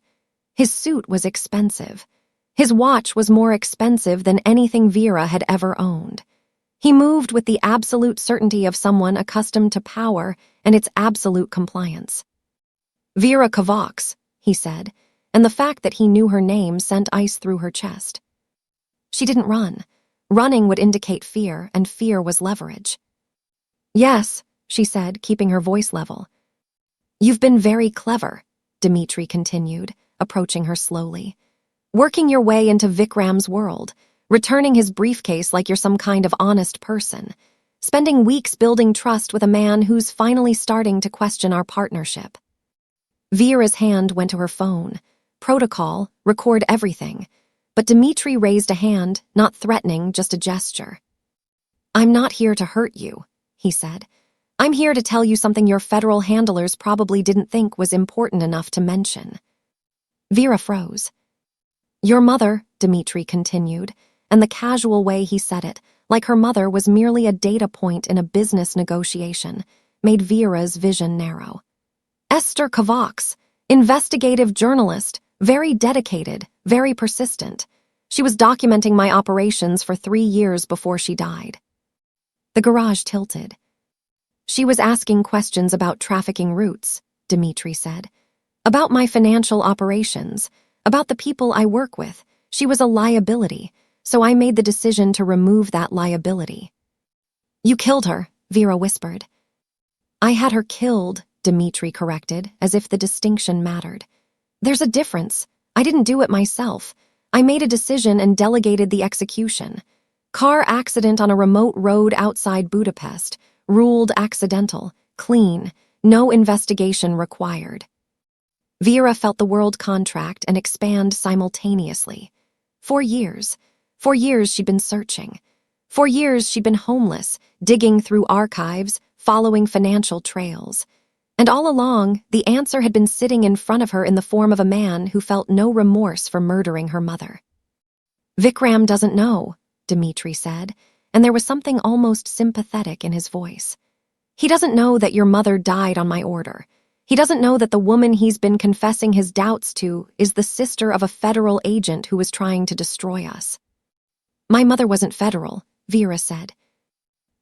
His suit was expensive. His watch was more expensive than anything Vera had ever owned. He moved with the absolute certainty of someone accustomed to power and its absolute compliance. Vera Kovács, he said, and the fact that he knew her name sent ice through her chest. She didn't run. Running would indicate fear, and fear was leverage. Yes, she said, keeping her voice level. You've been very clever, Dmitri continued, approaching her slowly. Working your way into Vikram's world, returning his briefcase like you're some kind of honest person, spending weeks building trust with a man who's finally starting to question our partnership. Vera's hand went to her phone. Protocol, record everything. But Dmitri raised a hand, not threatening, just a gesture. I'm not here to hurt you, he said. I'm here to tell you something your federal handlers probably didn't think was important enough to mention. Vera froze. Your mother, Dmitri continued, and the casual way he said it, like her mother was merely a data point in a business negotiation, made Vera's vision narrow. Esther Kovács, investigative journalist, very dedicated, very persistent. She was documenting my operations for 3 years before she died. The garage tilted. She was asking questions about trafficking routes, Dmitri said. About my financial operations, about the people I work with. She was a liability, so I made the decision to remove that liability. You killed her, Vera whispered. I had her killed, Dmitri corrected, as if the distinction mattered. There's a difference. I didn't do it myself. I made a decision and delegated the execution. Car accident on a remote road outside Budapest. Ruled accidental. Clean. No investigation required. Vera felt the world contract and expand simultaneously. 4 years. 4 years she'd been searching. 4 years she'd been homeless, digging through archives, following financial trails. And all along, the answer had been sitting in front of her in the form of a man who felt no remorse for murdering her mother. Vikram doesn't know, Dmitri said, and there was something almost sympathetic in his voice. He doesn't know that your mother died on my order. He doesn't know that the woman he's been confessing his doubts to is the sister of a federal agent who was trying to destroy us. My mother wasn't federal, Vera said.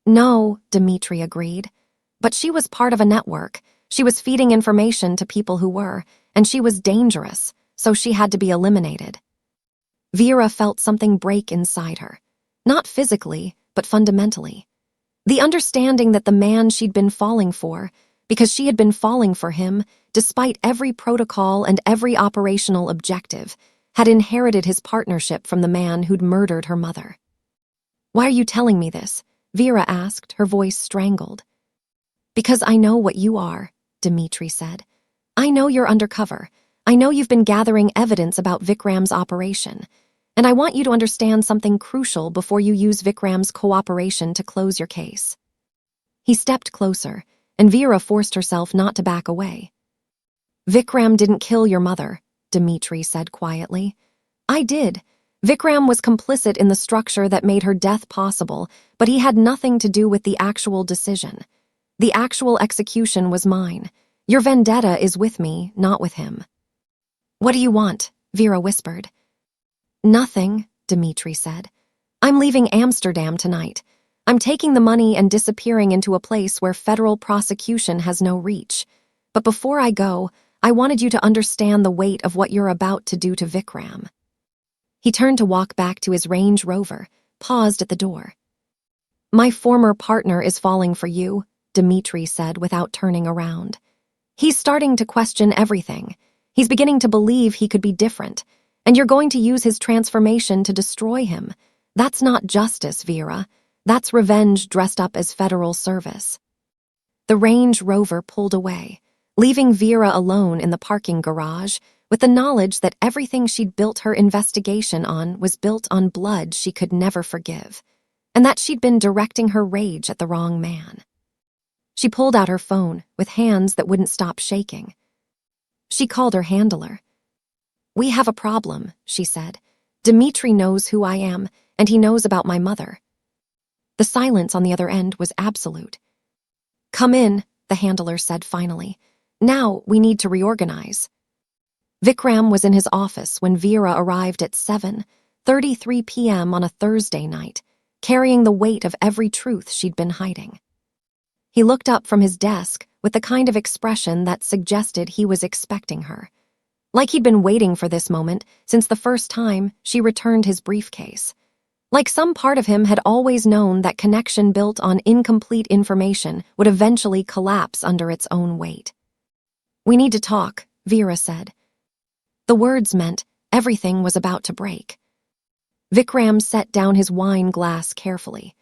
No, Dmitri agreed. But she was part of a network. She was feeding information to people who were, and she was dangerous, so she had to be eliminated. Vera felt something break inside her. Not physically, but fundamentally. The understanding that the man she'd been falling for, because she had been falling for him, despite every protocol and every operational objective, had inherited his partnership from the man who'd murdered her mother. Why are you telling me this? Vera asked, her voice strangled. Because I know what you are, Dmitri said. I know you're undercover. I know you've been gathering evidence about Vikram's operation. And I want you to understand something crucial before you use Vikram's cooperation to close your case. He stepped closer, and Vera forced herself not to back away. Vikram didn't kill your mother, Dmitri said quietly. I did. Vikram was complicit in the structure that made her death possible, but he had nothing to do with the actual decision. The actual execution was mine. Your vendetta is with me, not with him. What do you want? Vera whispered. Nothing, Dmitri said. I'm leaving Amsterdam tonight. I'm taking the money and disappearing into a place where federal prosecution has no reach. But before I go, I wanted you to understand the weight of what you're about to do to Vikram. He turned to walk back to his Range Rover, paused at the door. My former partner is falling for you, Dmitri said without turning around. He's starting to question everything. He's beginning to believe he could be different, and you're going to use his transformation to destroy him. That's not justice, Vera. That's revenge dressed up as federal service. The Range Rover pulled away, leaving Vera alone in the parking garage with the knowledge that everything she'd built her investigation on was built on blood she could never forgive, and that she'd been directing her rage at the wrong man. She pulled out her phone with hands that wouldn't stop shaking. She called her handler. "We have a problem," she said. "Dmitri knows who I am, and he knows about my mother." The silence on the other end was absolute. "Come in," the handler said finally. "Now we need to reorganize." Vikram was in his office when Vera arrived at 7:33 p.m. on a Thursday night, carrying the weight of every truth she'd been hiding. He looked up from his desk with the kind of expression that suggested he was expecting her, like he'd been waiting for this moment since the first time she returned his briefcase. Like some part of him had always known that connection built on incomplete information would eventually collapse under its own weight. "We need to talk," Vera said. The words meant everything was about to break. Vikram set down his wine glass carefully.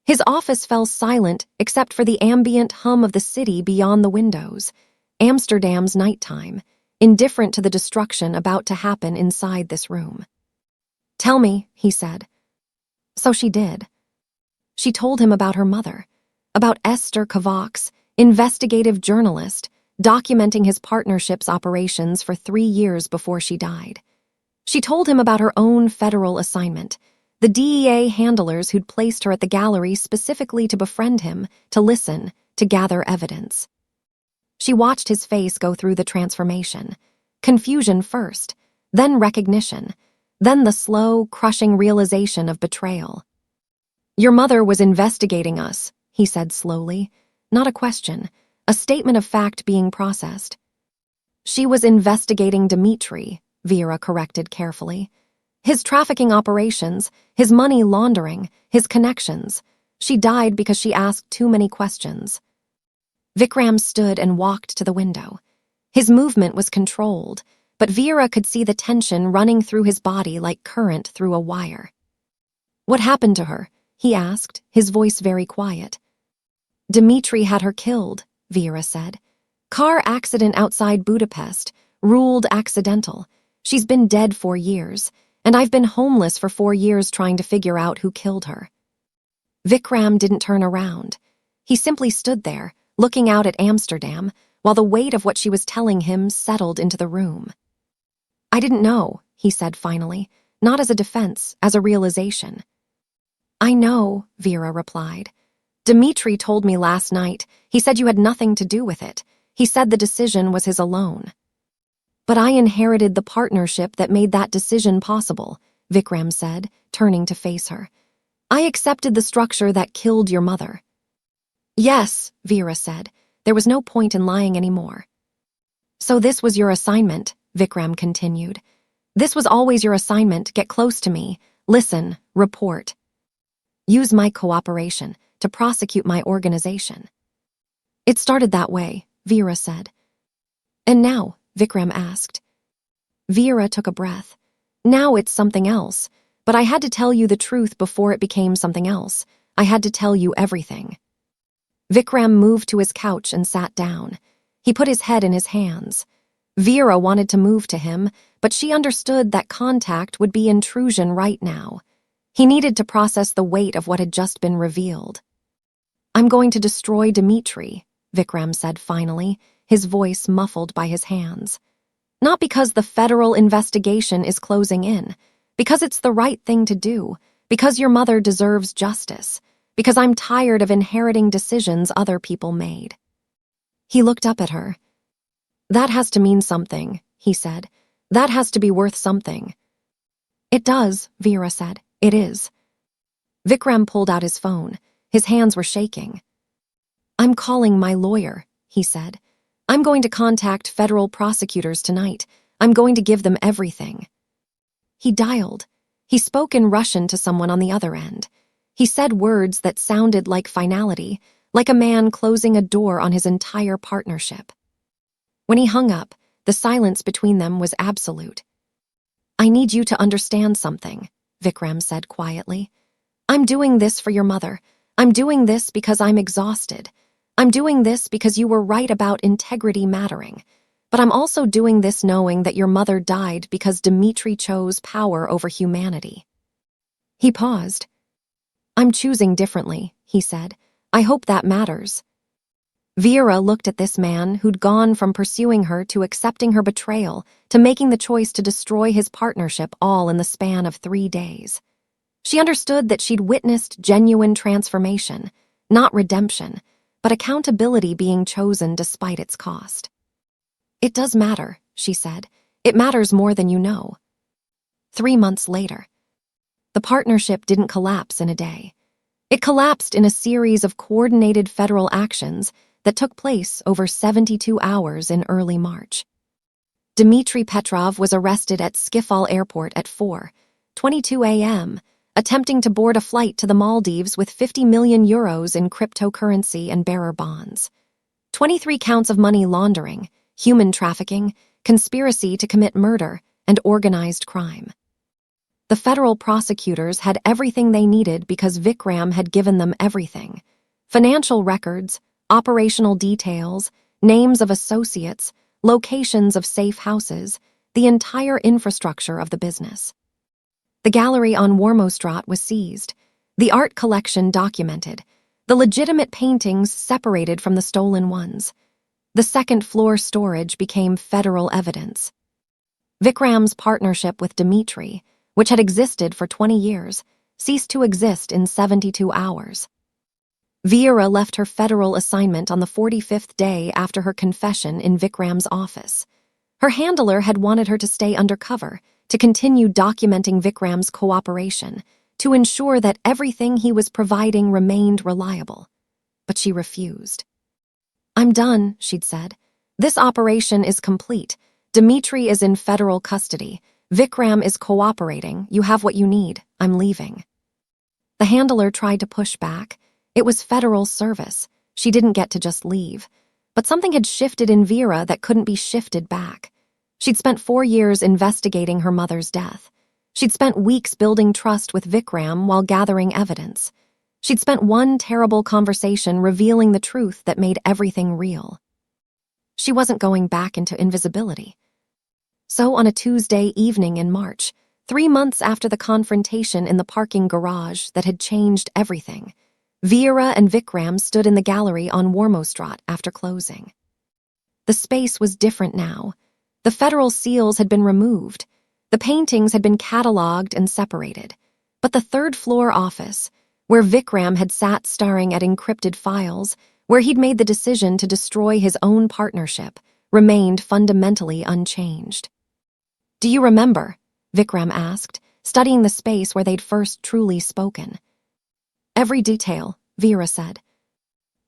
His office fell silent except for the ambient hum of the city beyond the windows, Amsterdam's nighttime, indifferent to the destruction about to happen inside this room. "Tell me," he said. So she did. She told him about her mother, about Vera Kovács, investigative journalist, documenting his partnership's operations for 3 years before she died. She told him about her own federal assignment, the DEA handlers who'd placed her at the gallery specifically to befriend him, to listen, to gather evidence. She watched his face go through the transformation. Confusion first, then recognition, then the slow, crushing realization of betrayal. "Your mother was investigating us," he said slowly. Not a question, a statement of fact being processed. "She was investigating Dmitri," Vera corrected carefully. "His trafficking operations, his money laundering, his connections. She died because she asked too many questions." Vikram stood and walked to the window. His movement was controlled, but Vera could see the tension running through his body like current through a wire. "What happened to her?" he asked, his voice very quiet. "Dmitri had her killed," Vera said. "Car accident outside Budapest, ruled accidental. She's been dead 4 years, and I've been homeless for 4 years trying to figure out who killed her." Vikram didn't turn around. He simply stood there, looking out at Amsterdam, while the weight of what she was telling him settled into the room. "I didn't know," he said finally, not as a defense, as a realization. "I know," Vera replied. "Dmitri told me last night. He said you had nothing to do with it. He said the decision was his alone." "But I inherited the partnership that made that decision possible," Vikram said, turning to face her. "I accepted the structure that killed your mother." "Yes," Vera said. There was no point in lying anymore. "So this was your assignment," Vikram continued. "This was always your assignment. Get close to me. Listen. Report. Use my cooperation to prosecute my organization." "It started that way," Vera said. "And now?" Vikram asked. Vera took a breath. "Now it's something else. But I had to tell you the truth before it became something else. I had to tell you everything." Vikram moved to his couch and sat down. He put his head in his hands. Vera wanted to move to him, but she understood that contact would be intrusion right now. He needed to process the weight of what had just been revealed. "I'm going to destroy Dmitri," Vikram said finally, his voice muffled by his hands. "Not because the federal investigation is closing in, because it's the right thing to do, because your mother deserves justice, because I'm tired of inheriting decisions other people made." He looked up at her. "That has to mean something," he said. "That has to be worth something." "It does," Vera said. "It is." Vikram pulled out his phone. His hands were shaking. "I'm calling my lawyer," he said. "I'm going to contact federal prosecutors tonight. I'm going to give them everything." He dialed. He spoke in Russian to someone on the other end. He said words that sounded like finality, like a man closing a door on his entire partnership. When he hung up, the silence between them was absolute. "I need you to understand something," Vikram said quietly. "I'm doing this for your mother. I'm doing this because I'm exhausted. I'm doing this because you were right about integrity mattering. But I'm also doing this knowing that your mother died because Dmitri chose power over humanity." He paused. "I'm choosing differently," he said. "I hope that matters." Vera looked at this man who'd gone from pursuing her to accepting her betrayal to making the choice to destroy his partnership all in the span of 3 days. She understood that she'd witnessed genuine transformation, not redemption, but accountability being chosen despite its cost. "It does matter," she said. "It matters more than you know." 3 months later, the partnership didn't collapse in a day. It collapsed in a series of coordinated federal actions that took place over 72 hours in early March. Dmitry Petrov was arrested at Schiphol Airport at 4:22 a.m., attempting to board a flight to the Maldives with 50 million euros in cryptocurrency and bearer bonds. 23 counts of money laundering, human trafficking, conspiracy to commit murder, and organized crime. The federal prosecutors had everything they needed because Vikram had given them everything: financial records, operational details, names of associates, locations of safe houses, the entire infrastructure of the business. The gallery on Warmostraat was seized, the art collection documented, the legitimate paintings separated from the stolen ones. The second-floor storage became federal evidence. Vikram's partnership with Dmitri, which had existed for 20 years, ceased to exist in 72 hours. Vera left her federal assignment on the 45th day after her confession in Vikram's office. Her handler had wanted her to stay undercover, to continue documenting Vikram's cooperation, to ensure that everything he was providing remained reliable. But she refused. "I'm done," she'd said. "This operation is complete. Dmitri is in federal custody. Vikram is cooperating. You have what you need. I'm leaving." The handler tried to push back. It was federal service. She didn't get to just leave. But something had shifted in Vera that couldn't be shifted back. She'd spent 4 years investigating her mother's death. She'd spent weeks building trust with Vikram while gathering evidence. She'd spent one terrible conversation revealing the truth that made everything real. She wasn't going back into invisibility. So on a Tuesday evening in March, 3 months after the confrontation in the parking garage that had changed everything, Vera and Vikram stood in the gallery on Warmostraat after closing. The space was different now. The federal seals had been removed. The paintings had been catalogued and separated. But the third-floor office, where Vikram had sat staring at encrypted files, where he'd made the decision to destroy his own partnership, remained fundamentally unchanged. "Do you remember?" Vikram asked, studying the space where they'd first truly spoken. "Every detail," Vera said.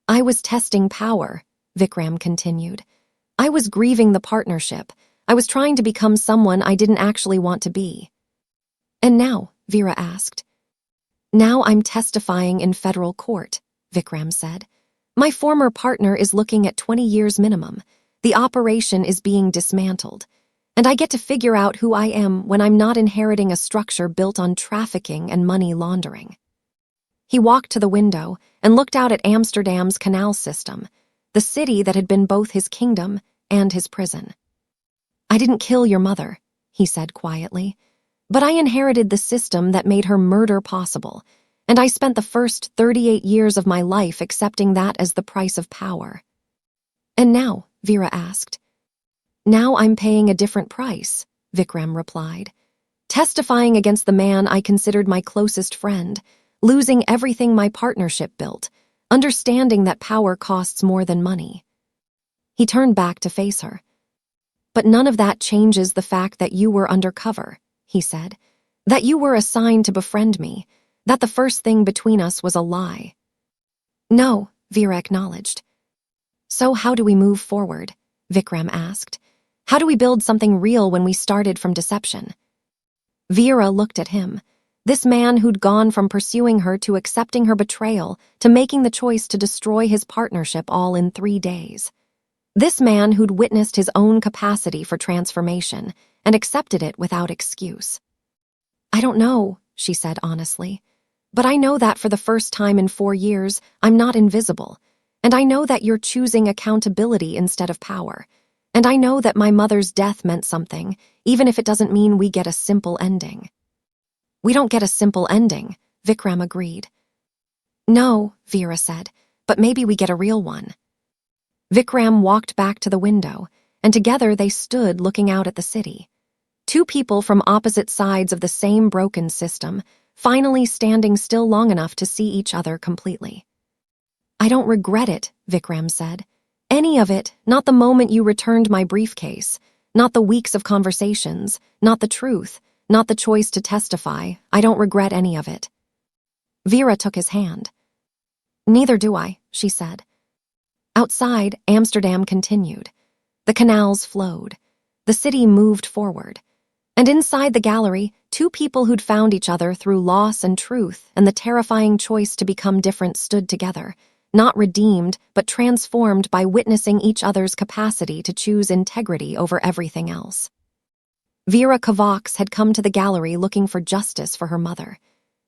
"I was testing power," Vikram continued. "I was grieving the partnership. I was trying to become someone I didn't actually want to be." "And now?" Vera asked. "Now I'm testifying in federal court," Vikram said. "My former partner is looking at 20 years minimum. The operation is being dismantled. And I get to figure out who I am when I'm not inheriting a structure built on trafficking and money laundering." He walked to the window and looked out at Amsterdam's canal system, the city that had been both his kingdom and his prison. "I didn't kill your mother," he said quietly, "but I inherited the system that made her murder possible, and I spent the first 38 years of my life accepting that as the price of power." "And now?" Vera asked. "Now I'm paying a different price," Vikram replied. "Testifying against the man I considered my closest friend, losing everything my partnership built, understanding that power costs more than money." He turned back to face her. "But none of that changes the fact that you were undercover," he said. "That you were assigned to befriend me, that the first thing between us was a lie." "No," Vera acknowledged. "So how do we move forward?" Vikram asked. "How do we build something real when we started from deception?" Vera looked at him, this man who'd gone from pursuing her to accepting her betrayal to making the choice to destroy his partnership all in 3 days. This man who'd witnessed his own capacity for transformation and accepted it without excuse. "I don't know," she said honestly. "But I know that for the first time in 4 years, I'm not invisible. And I know that you're choosing accountability instead of power. And I know that my mother's death meant something, even if it doesn't mean we get a simple ending." "We don't get a simple ending," Vikram agreed. "No," Vera said, "but maybe we get a real one." Vikram walked back to the window, and together they stood looking out at the city. Two people from opposite sides of the same broken system, finally standing still long enough to see each other completely. "I don't regret it," Vikram said. "Any of it, not the moment you returned my briefcase, not the weeks of conversations, not the truth, not the choice to testify. I don't regret any of it." Vera took his hand. "Neither do I," she said. Outside, Amsterdam continued. The canals flowed. The city moved forward. And inside the gallery, two people who'd found each other through loss and truth and the terrifying choice to become different stood together, not redeemed, but transformed by witnessing each other's capacity to choose integrity over everything else. Vera Kovács had come to the gallery looking for justice for her mother.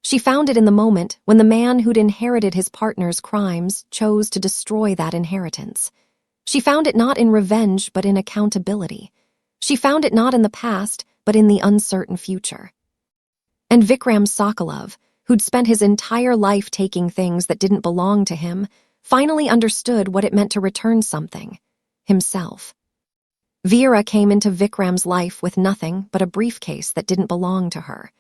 She found it in the moment when the man who'd inherited his partner's crimes chose to destroy that inheritance. She found it not in revenge, but in accountability. She found it not in the past, but in the uncertain future. And Vikram Sokolov, who'd spent his entire life taking things that didn't belong to him, finally understood what it meant to return something: himself. Vera came into Vikram's life with nothing but a briefcase that didn't belong to her.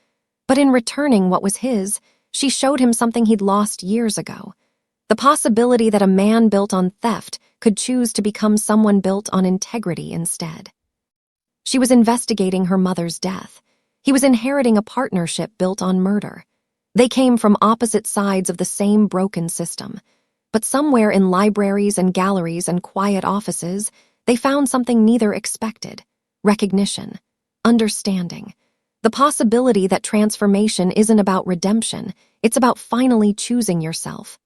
But in returning what was his, she showed him something he'd lost years ago: the possibility that a man built on theft could choose to become someone built on integrity instead. She was investigating her mother's death. He was inheriting a partnership built on murder. They came from opposite sides of the same broken system. But somewhere in libraries and galleries and quiet offices, they found something neither expected: recognition, understanding. The possibility that transformation isn't about redemption, it's about finally choosing yourself.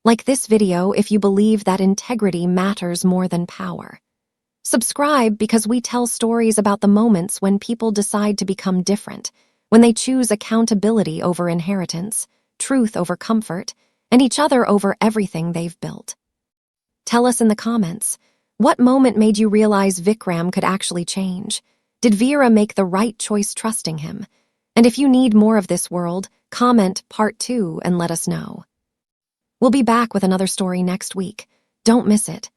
Like this video if you believe that integrity matters more than power. Subscribe because we tell stories about the moments when people decide to become different, when they choose accountability over inheritance, truth over comfort, and each other over everything they've built. Tell us in the comments, what moment made you realize Vikram could actually change? Did Vera make the right choice trusting him? And if you need more of this world, comment part 2 and let us know. We'll be back with another story next week. Don't miss it.